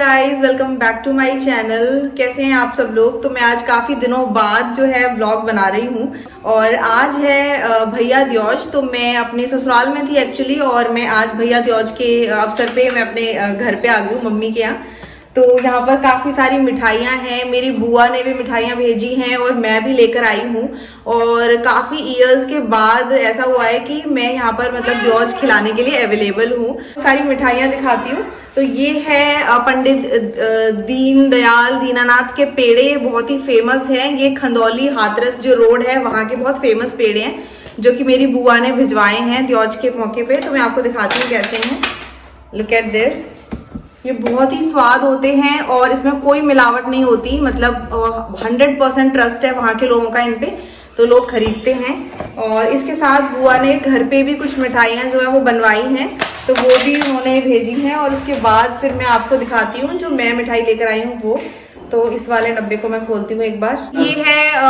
Guys, welcome back to my channel. कैसे हैं आप सब लोग। तो मैं आज काफी दिनों बाद जो है व्लॉग बना रही हूँ और आज है भैया द्योज। तो मैं अपने ससुराल में थी एक्चुअली और मैं आज भैया द्योज के अवसर पे मैं अपने घर पे आ गई हूँ मम्मी के यहाँ। तो यहाँ पर काफ़ी सारी मिठाइयाँ हैं, मेरी बुआ ने भी मिठाइयाँ भेजी हैं और मैं भी लेकर आई हूँ। और काफ़ी इयर्स के बाद ऐसा हुआ है कि मैं यहाँ पर मतलब द्योज खिलाने के लिए अवेलेबल हूँ। सारी मिठाइयाँ दिखाती हूँ। तो ये है पंडित दीनदयाल दीनानाथ के पेड़े, बहुत ही फेमस हैं। ये खंदौली हाथरस जो रोड है वहाँ के बहुत फेमस पेड़े हैं जो कि मेरी बुआ ने भिजवाए हैं द्योज के मौके पे। तो मैं आपको दिखाती हूँ कैसे हैं। Look at this. ये बहुत ही स्वाद होते हैं और इसमें कोई मिलावट नहीं होती, मतलब 100% ट्रस्ट है वहाँ के लोगों का इन पे, तो लोग खरीदते हैं। और इसके साथ बुआ ने घर पे भी कुछ मिठाइयाँ जो है वो बनवाई हैं, तो वो भी उन्होंने भेजी हैं। और उसके बाद फिर मैं आपको दिखाती हूँ जो मैं मिठाई लेकर आई हूँ वो। तो इस वाले डब्बे को मैं खोलती हूँ एक बार। ये है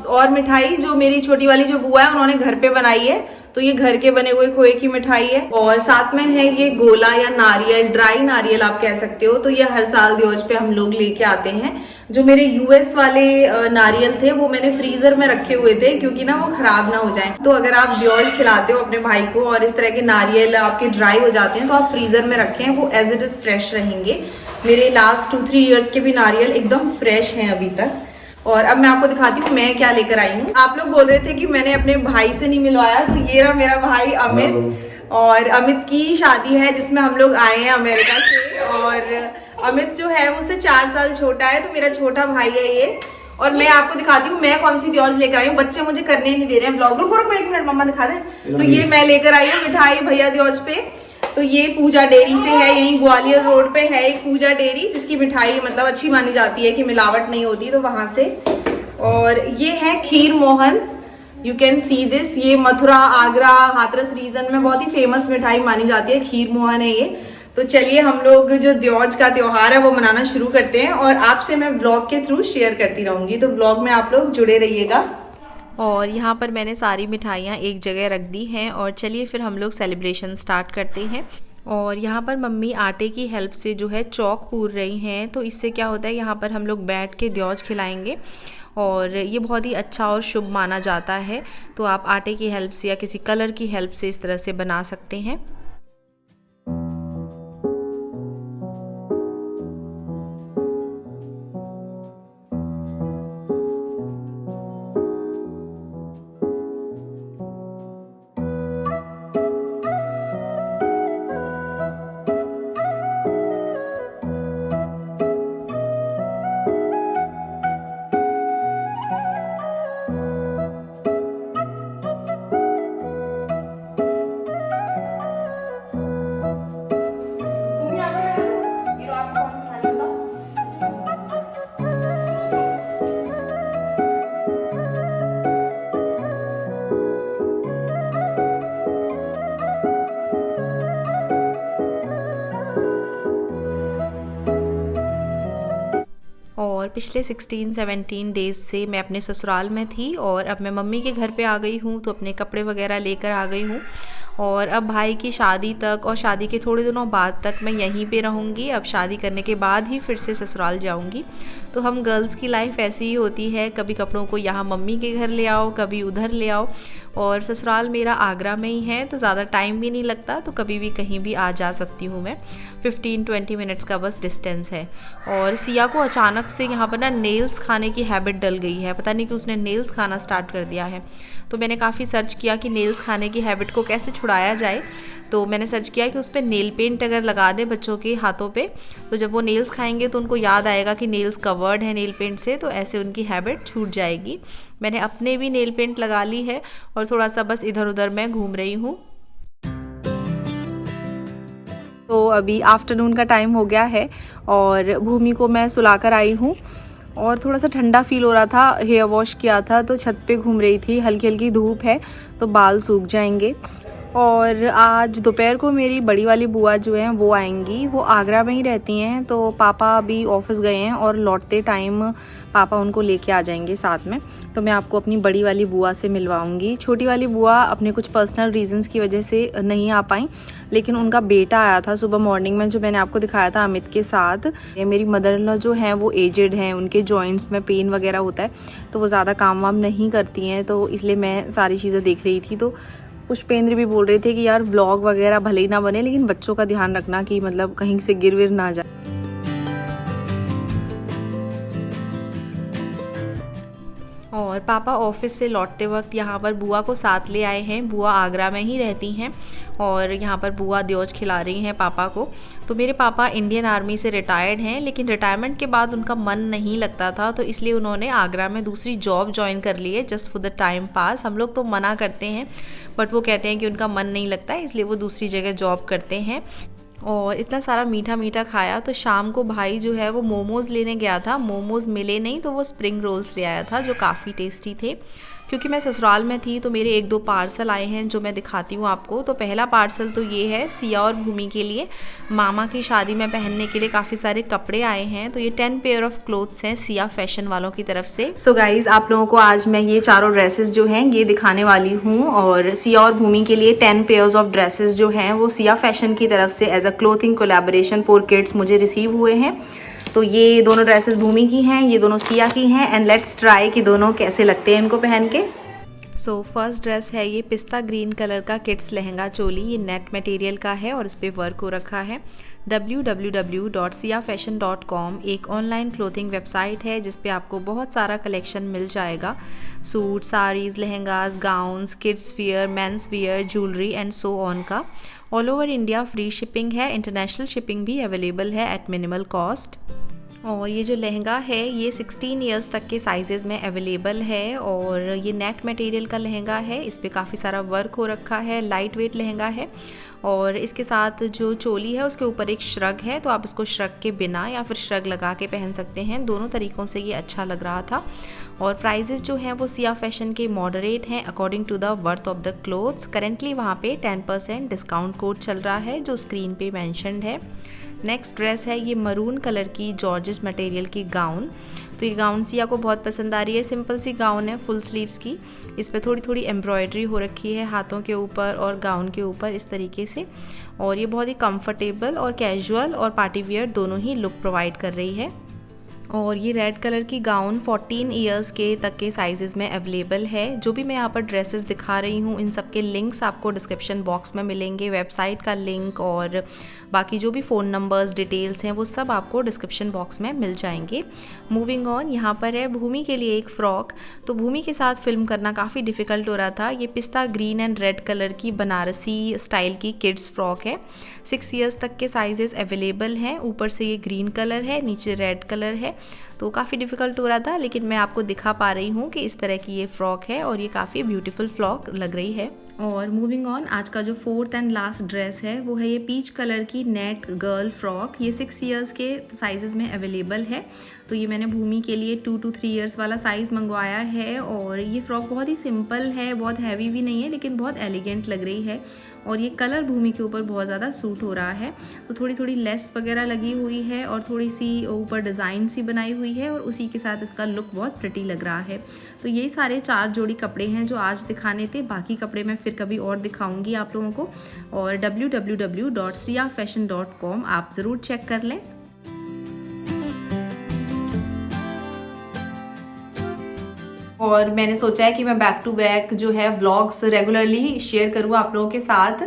और मिठाई जो मेरी छोटी वाली जो बुआ है उन्होंने घर पे बनाई है। तो ये घर के बने हुए खोए की मिठाई है। और साथ में है ये गोला या नारियल, ड्राई नारियल आप कह सकते हो। तो ये हर साल द्योज पे हम लोग लेके आते हैं। जो मेरे यूएस वाले नारियल थे वो मैंने फ्रीजर में रखे हुए थे क्योंकि ना वो खराब ना हो जाएं। तो अगर आप द्योज खिलाते हो अपने भाई को और इस तरह के नारियल आपके ड्राई हो जाते हैं तो आप फ्रीजर में रखें, वो एज इट इज फ्रेश रहेंगे। मेरे लास्ट 2-3 ईयर्स के भी नारियल एकदम फ्रेश हैं अभी तक। और अब मैं आपको दिखाती हूँ मैं क्या लेकर आई हूँ। आप लोग बोल रहे थे कि मैंने अपने भाई से नहीं मिलवाया, तो ये रहा मेरा भाई अमित। और अमित की शादी है जिसमें हम लोग आए हैं अमेरिका से। और अमित जो है मुझसे 4 साल छोटा है, तो मेरा छोटा भाई है ये। और मैं आपको दिखाती हूँ मैं कौन सी द्योज लेकर आई हूँ। बच्चे मुझे करने नहीं दे रहे हैं ब्लॉग। रुको 1 मिनट मम्मा दिखा दें। तो ये मैं लेकर आई हूँ मिठाई भैया द्योज पे। तो ये पूजा डेयरी से है, यहीं ग्वालियर रोड पे है एक पूजा डेयरी जिसकी मिठाई मतलब अच्छी मानी जाती है कि मिलावट नहीं होती, तो वहां से। और ये है kheer mohan, you can see this. ये मथुरा, आगरा, हाथरस रीजन में बहुत ही फेमस मिठाई मानी जाती है, खीर मोहन है ये। तो चलिए हम लोग जो द्योज का त्योहार है वो मनाना शुरू करते हैं और आपसे मैं ब्लॉग के थ्रू शेयर करती रहूंगी। तो ब्लॉग में आप लोग जुड़े रहिएगा। और यहाँ पर मैंने सारी मिठाइयाँ एक जगह रख दी हैं और चलिए फिर हम लोग सेलिब्रेशन स्टार्ट करते हैं। और यहाँ पर मम्मी आटे की हेल्प से जो है चौक पूर रही हैं। तो इससे क्या होता है, यहाँ पर हम लोग बैठ के द्योज खिलाएंगे और ये बहुत ही अच्छा और शुभ माना जाता है। तो आप आटे की हेल्प से या किसी कलर की हेल्प से इस तरह से बना सकते हैं। और पिछले 16-17 डेज़ से मैं अपने ससुराल में थी और अब मैं मम्मी के घर पे आ गई हूँ। तो अपने कपड़े वगैरह लेकर आ गई हूँ और अब भाई की शादी तक और शादी के थोड़े दिनों बाद तक मैं यहीं पे रहूँगी। अब शादी करने के बाद ही फिर से ससुराल जाऊँगी। तो हम गर्ल्स की लाइफ ऐसी ही होती है, कभी कपड़ों को यहाँ मम्मी के घर ले आओ, कभी उधर ले आओ। और ससुराल मेरा आगरा में ही है तो ज़्यादा टाइम भी नहीं लगता, तो कभी भी कहीं भी आ जा सकती हूँ मैं। 15-20 मिनट्स का बस डिस्टेंस है। और सिया को अचानक से यहाँ पर ना नेल्स खाने की हैबिट डल गई है, पता नहीं कि उसने नेल्स खाना स्टार्ट कर दिया है। तो मैंने काफ़ी सर्च किया कि नेल्स खाने की हैबिट को कैसे छुड़ाया जाए। तो मैंने सर्च किया कि उस पर नेल पेंट अगर लगा दें बच्चों के हाथों पे, तो जब वो नेल्स खाएंगे तो उनको याद आएगा कि नेल्स कवर्ड है नेल पेंट से, तो ऐसे उनकी हैबिट छूट जाएगी। मैंने अपने भी नेल पेंट लगा ली है और थोड़ा सा बस इधर उधर मैं घूम रही हूँ। तो अभी आफ्टरनून का टाइम हो गया है और भूमि को मैं सुलाकर आई हूँ और थोड़ा सा ठंडा फील हो रहा था, हेयर वॉश किया था तो छत पे घूम रही थी। हल्की हल्की धूप है तो बाल सूख जाएंगे। और आज दोपहर को मेरी बड़ी वाली बुआ जो है वो आएंगी। वो आगरा में ही रहती हैं, तो पापा अभी ऑफिस गए हैं और लौटते टाइम पापा उनको लेके आ जाएंगे साथ में। तो मैं आपको अपनी बड़ी वाली बुआ से मिलवाऊंगी। छोटी वाली बुआ अपने कुछ पर्सनल रीजंस की वजह से नहीं आ पाई, लेकिन उनका बेटा आया था सुबह मॉर्निंग में, जो मैंने आपको दिखाया था अमित के साथ। मेरी मदर इन लॉ जो हैं वो एजेड हैं, उनके जॉइंट्स में पेन वगैरह होता है, तो वो ज़्यादा काम वाम नहीं करती हैं, तो इसलिए मैं सारी चीज़ें देख रही थी। तो पुष्पेंद्र भी बोल रहे थे कि यार व्लॉग वगैरह भले ही ना बने, लेकिन बच्चों का ध्यान रखना कि मतलब कहीं से गिर विर ना जाए। और पापा ऑफिस से लौटते वक्त यहाँ पर बुआ को साथ ले आए हैं। बुआ आगरा में ही रहती हैं और यहाँ पर बुआ द्योज खिला रही हैं पापा को। तो मेरे पापा इंडियन आर्मी से रिटायर्ड हैं, लेकिन रिटायरमेंट के बाद उनका मन नहीं लगता था, तो इसलिए उन्होंने आगरा में दूसरी जॉब ज्वाइन कर ली है just for the time pass. हम लोग तो मना करते हैं, बट वो कहते हैं कि उनका मन नहीं लगता है, इसलिए वो दूसरी जगह जॉब करते हैं। और इतना सारा मीठा मीठा खाया, तो शाम को भाई जो है वो मोमोज़ लेने गया था। मोमोज़ मिले नहीं, तो वो स्प्रिंग रोल्स ले आया था जो काफ़ी टेस्टी थे। क्योंकि मैं ससुराल में थी तो मेरे 1-2 पार्सल आए हैं जो मैं दिखाती हूँ आपको। तो पहला पार्सल तो ये है सिया और भूमि के लिए। मामा की शादी में पहनने के लिए काफ़ी सारे कपड़े आए हैं। तो ये 10 पेयर ऑफ क्लोथ्स हैं सिया फैशन वालों की तरफ से। सो गाइज, आप लोगों को आज मैं ये चारों ड्रेसेस जो हैं ये दिखाने वाली हूँ। और सिया और भूमि के लिए 10 पेयर्स ऑफ ड्रेसेस जो हैं वो सिया फैशन की तरफ से as a clothing collaboration for kids मुझे रिसीव हुए हैं। तो ये दोनों ड्रेसेस भूमि की हैं, ये दोनों सिया की हैं, एंड लेट्स ट्राई कि दोनों कैसे लगते हैं इनको पहन के। सो फर्स्ट ड्रेस है ये पिस्ता ग्रीन कलर का किड्स लहंगा चोली। ये नेट मटेरियल का है और इस पर वर्क हो रखा है। www.siafashion.com एक ऑनलाइन क्लोथिंग वेबसाइट है जिस पे आपको बहुत सारा कलेक्शन मिल जाएगा। Suit, saris, lehengas, gowns, kids wear, men's wear, jewellery and so on का। All over India free shipping है, इंटरनेशनल शिपिंग भी अवेलेबल है एट मिनिमल कॉस्ट। और ये जो लहंगा है ये 16 इयर्स तक के साइजेस में अवेलेबल है और ये नेट मटेरियल का लहंगा है। इस पे काफ़ी सारा वर्क हो रखा है, लाइट वेट लहंगा है। और इसके साथ जो चोली है उसके ऊपर एक श्रग है, तो आप इसको श्रग के बिना या फिर श्रग लगा के पहन सकते हैं। दोनों तरीक़ों से ये अच्छा लग रहा था। और प्राइजेस जो हैं वो सिया फैशन के मॉडरेट हैं according to the worth of the clothes. Currently वहाँ पे 10% डिस्काउंट कोड चल रहा है जो स्क्रीन पे मैंशनड है। नेक्स्ट ड्रेस है ये मरून कलर की जॉर्जेस मटेरियल की गाउन। तो ये गाउन सिया को बहुत पसंद आ रही है। सिंपल सी गाउन है फुल स्लीव्स की। इस पर थोड़ी थोड़ी एम्ब्रॉयडरी हो रखी है हाथों के ऊपर और गाउन के ऊपर इस तरीके से। और ये बहुत ही कंफर्टेबल और कैजुअल और पार्टी वियर दोनों ही लुक प्रोवाइड कर रही है। और ये रेड कलर की गाउन 14 इयर्स के तक के साइजेस में अवेलेबल है। जो भी मैं यहाँ पर ड्रेसेस दिखा रही हूँ इन सब के लिंक्स आपको डिस्क्रिप्शन बॉक्स में मिलेंगे। वेबसाइट का लिंक और बाकी जो भी फ़ोन नंबर्स डिटेल्स हैं वो सब आपको डिस्क्रिप्शन बॉक्स में मिल जाएंगे। मूविंग ऑन, यहाँ पर है भूमि के लिए एक फ़्रॉक। तो भूमि के साथ फिल्म करना काफ़ी डिफ़िकल्ट हो रहा था। ये पिस्ता ग्रीन एंड रेड कलर की बनारसी स्टाइल की किड्स फ्रॉक है। 6 इयर्स तक के साइजेस अवेलेबल हैं। ऊपर से ये ग्रीन कलर है, नीचे रेड कलर है, तो काफ़ी डिफ़िकल्ट हो रहा था, लेकिन मैं आपको दिखा पा रही हूँ कि इस तरह की ये फ़्रॉक है और ये काफ़ी ब्यूटीफुल फ्रॉक लग रही है। और मूविंग ऑन, आज का जो 4th एंड लास्ट ड्रेस है वो है ये पीच कलर की नेट गर्ल फ्रॉक। ये 6 इयर्स के साइजेस में अवेलेबल है। तो ये मैंने भूमि के लिए 2 to 3 इयर्स वाला साइज़ मंगवाया है। और ये फ्रॉक बहुत ही सिंपल है, बहुत हैवी भी नहीं है, लेकिन बहुत एलिगेंट लग रही है। और ये कलर भूमि के ऊपर बहुत ज़्यादा सूट हो रहा है। तो थोड़ी थोड़ी लेस वगैरह लगी हुई है और थोड़ी सी ऊपर डिज़ाइन सी बनाई हुई है और उसी के साथ इसका लुक बहुत प्रिटी लग रहा है। तो ये सारे 4 जोड़ी कपड़े हैं जो आज दिखाने थे। बाकी कपड़े मैं फिर कभी और दिखाऊंगी आप लोगों को। और www.siafashion.com आप ज़रूर चेक कर लें। और मैंने सोचा है कि मैं बैक टू बैक जो है व्लॉग्स रेगुलरली शेयर करूँ आप लोगों के साथ।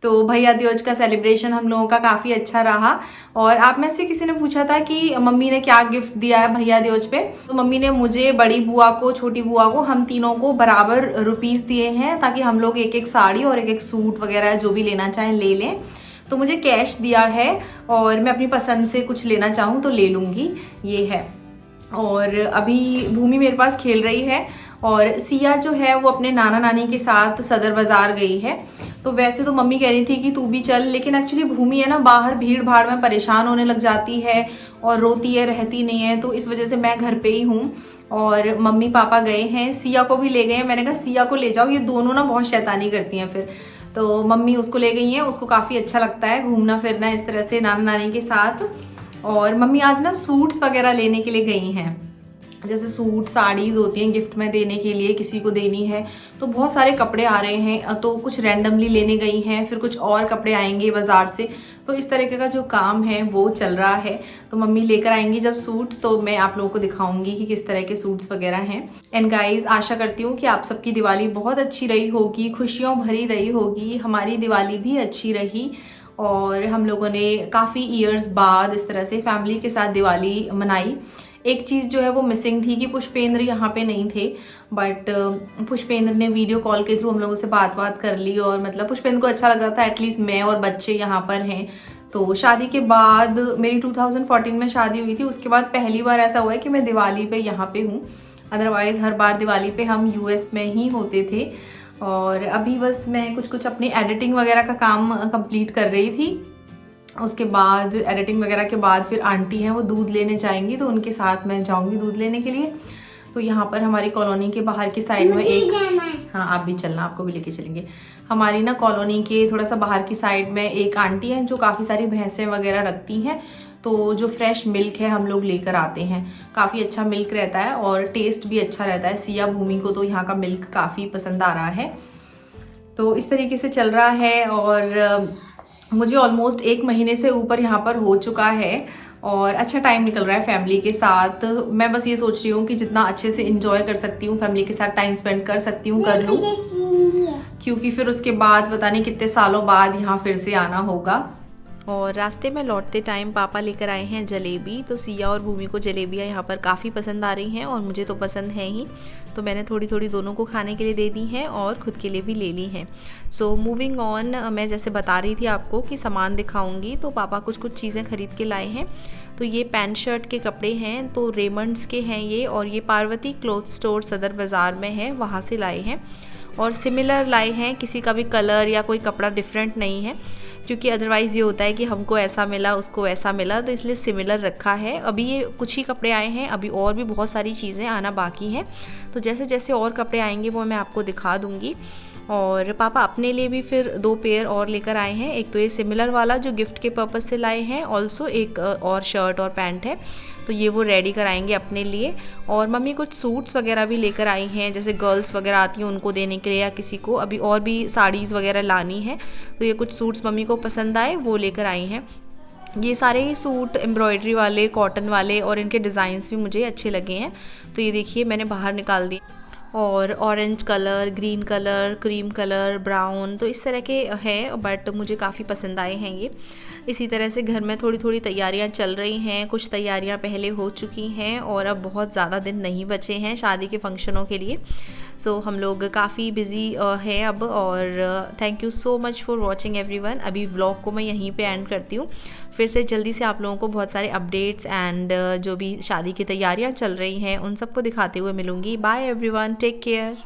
तो भैया द्योज का सेलिब्रेशन हम लोगों का काफ़ी अच्छा रहा। और आप में से किसी ने पूछा था कि मम्मी ने क्या गिफ्ट दिया है भैया द्योज पे। तो मम्मी ने मुझे, बड़ी बुआ को, छोटी बुआ को, हम तीनों को बराबर रुपीस दिए हैं ताकि हम लोग एक एक साड़ी और एक एक सूट वगैरह जो भी लेना चाहें ले लें। तो मुझे कैश दिया है और मैं अपनी पसंद से कुछ लेना चाहूँ तो ले लूँगी, ये है। और अभी भूमि मेरे पास खेल रही है और सिया जो है वो अपने नाना नानी के साथ सदर बाज़ार गई है। तो वैसे तो मम्मी कह रही थी कि तू भी चल, लेकिन एक्चुअली भूमि है ना बाहर भीड़ भाड़ में परेशान होने लग जाती है और रोती है, रहती नहीं है। तो इस वजह से मैं घर पे ही हूँ और मम्मी पापा गए हैं, सिया को भी ले गए हैं। मैंने कहा सिया को ले जाओ, ये दोनों ना बहुत शैतानी करती हैं फिर। तो मम्मी उसको ले गई हैं, उसको काफ़ी अच्छा लगता है घूमना फिरना इस तरह से नाना नानी के साथ। और मम्मी आज ना सूट्स वगैरह लेने के लिए गई हैं, जैसे सूट साड़ीज़ होती हैं गिफ्ट में देने के लिए, किसी को देनी है तो बहुत सारे कपड़े आ रहे हैं, तो कुछ रैंडमली लेने गई हैं, फिर कुछ और कपड़े आएंगे बाज़ार से, तो इस तरीके का जो काम है वो चल रहा है। तो मम्मी लेकर आएंगी जब सूट तो मैं आप लोगों को दिखाऊंगी कि किस तरह के सूट्स वगैरह हैं। एंड गाइज, आशा करती हूँ कि आप सबकी दिवाली बहुत अच्छी रही होगी, खुशियों भरी रही होगी। हमारी दिवाली भी अच्छी रही और हम लोगों ने काफ़ी ईयर्स बाद इस तरह से फैमिली के साथ दिवाली मनाई। एक चीज़ जो है वो मिसिंग थी कि पुष्पेंद्र यहाँ पे नहीं थे, बट पुष्पेंद्र ने वीडियो कॉल के थ्रू हम लोगों से बात कर ली और मतलब पुष्पेंद्र को अच्छा लग रहा था एटलीस्ट मैं और बच्चे यहाँ पर हैं। तो शादी के बाद, मेरी 2014 में शादी हुई थी, उसके बाद पहली बार ऐसा हुआ है कि मैं दिवाली पे यहाँ पे हूँ। अदरवाइज़ हर बार दिवाली पे हम यूएस में ही होते थे। और अभी बस मैं कुछ अपनी एडिटिंग वगैरह का काम कंप्लीट कर रही थी। उसके बाद एडिटिंग वगैरह के बाद फिर आंटी हैं वो दूध लेने जाएंगी, तो उनके साथ मैं जाऊंगी दूध लेने के लिए। तो यहाँ पर हमारी कॉलोनी के बाहर की साइड में एक, हाँ आप भी चलना, आपको भी लेके चलेंगे। हमारी ना कॉलोनी के थोड़ा सा बाहर की साइड में एक आंटी हैं जो काफ़ी सारी भैंसें वगैरह रखती हैं, तो जो फ्रेश मिल्क है हम लोग लेकर आते हैं। काफ़ी अच्छा मिल्क रहता है और टेस्ट भी अच्छा रहता है। सिया भूमि को तो यहाँ का मिल्क काफ़ी पसंद आ रहा है। तो इस तरीके से चल रहा है और मुझे ऑलमोस्ट 1 महीने से ऊपर यहाँ पर हो चुका है और अच्छा टाइम निकल रहा है फैमिली के साथ। मैं बस ये सोच रही हूँ कि जितना अच्छे से इंजॉय कर सकती हूँ, फैमिली के साथ टाइम स्पेंड कर सकती हूँ कर लूँ, क्योंकि फिर उसके बाद पता नहीं कितने सालों बाद यहाँ फिर से आना होगा। और रास्ते में लौटते टाइम पापा लेकर आए हैं जलेबी। तो सिया और भूमि को जलेबियाँ यहाँ पर काफ़ी पसंद आ रही हैं और मुझे तो पसंद है ही, तो मैंने थोड़ी थोड़ी दोनों को खाने के लिए दे दी हैं और खुद के लिए भी ले ली हैं। सो मूविंग ऑन, मैं जैसे बता रही थी आपको कि सामान दिखाऊंगी, तो पापा कुछ चीज़ें खरीद के लाए हैं। तो ये पैंट शर्ट के कपड़े हैं, तो रेमंड्स के हैं ये, और ये पार्वती क्लॉथ स्टोर सदर बाज़ार में है, वहाँ से लाए हैं। और सिमिलर लाए हैं, किसी का भी कलर या कोई कपड़ा डिफरेंट नहीं है, क्योंकि अदरवाइज़ ये होता है कि हमको ऐसा मिला उसको ऐसा मिला, तो इसलिए सिमिलर रखा है। अभी ये कुछ ही कपड़े आए हैं, अभी और भी बहुत सारी चीज़ें आना बाकी हैं, तो जैसे जैसे और कपड़े आएंगे वो मैं आपको दिखा दूँगी। और पापा अपने लिए भी फिर 2 पेयर और लेकर आए हैं। एक तो ये सिमिलर वाला जो गिफ्ट के पर्पज़ से लाए हैं, ऑल्सो एक और शर्ट और पैंट है, तो ये वो रेडी कराएंगे अपने लिए। और मम्मी कुछ सूट्स वगैरह भी लेकर आई हैं, जैसे गर्ल्स वगैरह आती हैं उनको देने के लिए, या किसी को अभी और भी साड़ीज़ वगैरह लानी है, तो ये कुछ सूट्स मम्मी को पसंद आए वो लेकर आई हैं। ये सारे ही सूट एम्ब्रॉयडरी वाले, कॉटन वाले, और इनके डिज़ाइंस भी मुझे अच्छे लगे हैं। तो ये देखिए मैंने बाहर निकाल दी, और orange colour, green colour, cream colour, brown, तो इस तरह के हैं, बट मुझे काफ़ी पसंद आए हैं ये। इसी तरह से घर में थोड़ी थोड़ी तैयारियां चल रही हैं, कुछ तैयारियां पहले हो चुकी हैं और अब बहुत ज़्यादा दिन नहीं बचे हैं शादी के फंक्शनों के लिए। सो हम लोग काफ़ी बिज़ी हैं अब। और thank you so much for watching everyone. अभी व्लॉग को मैं यहीं पे एंड करती हूँ, फिर से जल्दी से आप लोगों को बहुत सारे अपडेट्स एंड जो भी शादी की तैयारियां चल रही हैं उन सबको दिखाते हुए मिलूँगी। Bye everyone, take care.